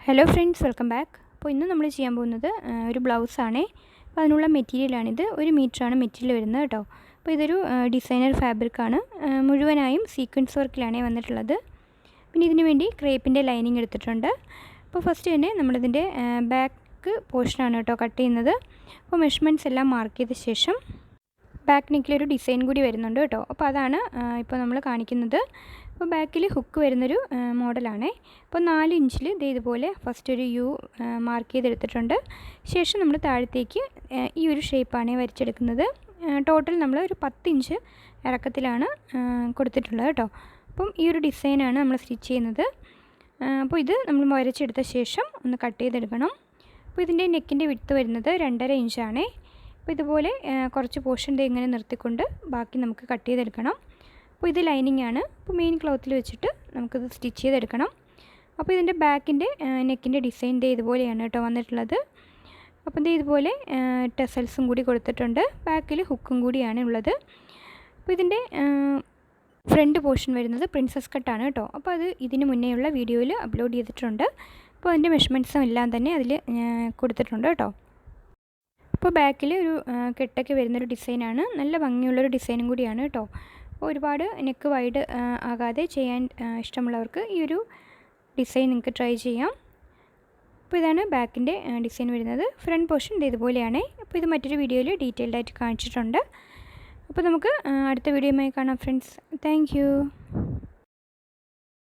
Hello friends, welcome back. അപ്പോൾ ഇന്ന് നമ്മൾ ചെയ്യാൻ പോകുന്നത് ഒരു ബ്ലൗസാണേ. അപ്പോൾ അതിനുള്ള മെറ്റീരിയലാണിത്. 1 മീറ്ററാണ് മെറ്റീരിയൽ വരുന്നത് കേട്ടോ. അപ്പോൾ ഇതൊരു ഡിസൈനർ ഫാബ്രിക്കാണ്. മുഴുവനായും സീക്വൻസ് വർക്കിലാണ് വന്നിട്ടുള്ളത്. പിന്നെ ഇതിന് വേണ്ടി ക്രേപ്പിൻ്റെ ലൈനിങ് എടുത്തിട്ടുണ്ട്. അപ്പോൾ ഫസ്റ്റ് തന്നെ നമ്മളിതിൻ്റെ ബാക്ക് പോർഷനാണ് കേട്ടോ കട്ട് ചെയ്യുന്നത്. അപ്പോൾ മെഷർമെൻറ്റ്സ് എല്ലാം മാർക്ക് ചെയ്ത ശേഷം ബാക്ക് നെക്കിലൊരു ഡിസൈൻ കൂടി വരുന്നുണ്ട് കേട്ടോ. അപ്പോൾ അതാണ് ഇപ്പോൾ നമ്മൾ കാണിക്കുന്നത്. അപ്പോൾ ബാക്കിൽ ഹുക്ക് വരുന്നൊരു മോഡലാണേ. അപ്പോൾ 4 ഇഞ്ചിൽ ഇതുപോലെ ഫസ്റ്റ് ഒരു യു മാർക്ക് ചെയ്തെടുത്തിട്ടുണ്ട്. ശേഷം നമ്മൾ താഴത്തേക്ക് ഈ ഒരു ഷേപ്പാണ് വരച്ചെടുക്കുന്നത്. ടോട്ടൽ നമ്മൾ ഒരു 10 ഇഞ്ച് ഇറക്കത്തിലാണ് കൊടുത്തിട്ടുള്ളത് കേട്ടോ. അപ്പം ഈ ഒരു ഡിസൈനാണ് നമ്മൾ സ്റ്റിച്ച് ചെയ്യുന്നത്. അപ്പോൾ ഇത് നമ്മൾ വരച്ചെടുത്ത ശേഷം ഒന്ന് കട്ട് ചെയ്തെടുക്കണം. അപ്പോൾ ഇതിൻ്റെ നെക്കിൻ്റെ വിഡ്ത്ത് വരുന്നത് 2.5 ഇഞ്ചാണേ. അപ്പോൾ ഇതുപോലെ കുറച്ച് പോർഷൻ ഇങ്ങനെ നിർത്തിക്കൊണ്ട് ബാക്കി നമുക്ക് കട്ട് ചെയ്തെടുക്കണം. അപ്പോൾ ഇത് ലൈനിങ് ആണ്. അപ്പോൾ മെയിൻ ക്ലോത്തിൽ വെച്ചിട്ട് നമുക്കിത് സ്റ്റിച്ച് ചെയ്തെടുക്കണം. അപ്പോൾ ഇതിൻ്റെ ബാക്കിൻ്റെ നെക്കിൻ്റെ ഡിസൈൻ ഇതുപോലെയാണ് കേട്ടോ വന്നിട്ടുള്ളത്. അപ്പോൾ ഇതുപോലെ ടെസൽസും കൂടി കൊടുത്തിട്ടുണ്ട്. ബാക്കിൽ ഹുക്കും കൂടിയാണ് ഉള്ളത്. അപ്പോൾ ഇതിൻ്റെ ഫ്രണ്ട് പോർഷൻ വരുന്നത് പ്രിൻസസ് കട്ടാണ് കേട്ടോ. അപ്പോൾ അത് ഇതിന് മുന്നേയുള്ള വീഡിയോയിൽ അപ്ലോഡ് ചെയ്തിട്ടുണ്ട്. അപ്പോൾ അതിൻ്റെ മെഷർമെൻറ്റ്സും എല്ലാം തന്നെ അതിൽ കൊടുത്തിട്ടുണ്ട് കേട്ടോ. അപ്പോൾ ബാക്കിൽ ഒരു കെട്ടൊക്കെ വരുന്നൊരു ഡിസൈനാണ്. നല്ല ഭംഗിയുള്ളൊരു ഡിസൈനും കൂടിയാണ് കേട്ടോ. അപ്പോൾ ഒരുപാട് നെക്ക് വൈഡ് ആകാതെ ചെയ്യാൻ ഇഷ്ടമുള്ളവർക്ക് ഈ ഒരു ഡിസൈൻ നിങ്ങൾക്ക് ട്രൈ ചെയ്യാം. അപ്പോൾ ഇതാണ് ബാക്കിൻ്റെ ഡിസൈൻ വരുന്നത്. ഫ്രണ്ട് പോർഷൻ ഇതുപോലെയാണ്. അപ്പോൾ ഇത് മറ്റൊരു വീഡിയോയിൽ ഡീറ്റെയിൽഡായിട്ട് കാണിച്ചിട്ടുണ്ട്. അപ്പോൾ നമുക്ക് അടുത്ത വീഡിയോയുമായി കാണാം ഫ്രണ്ട്സ്. താങ്ക്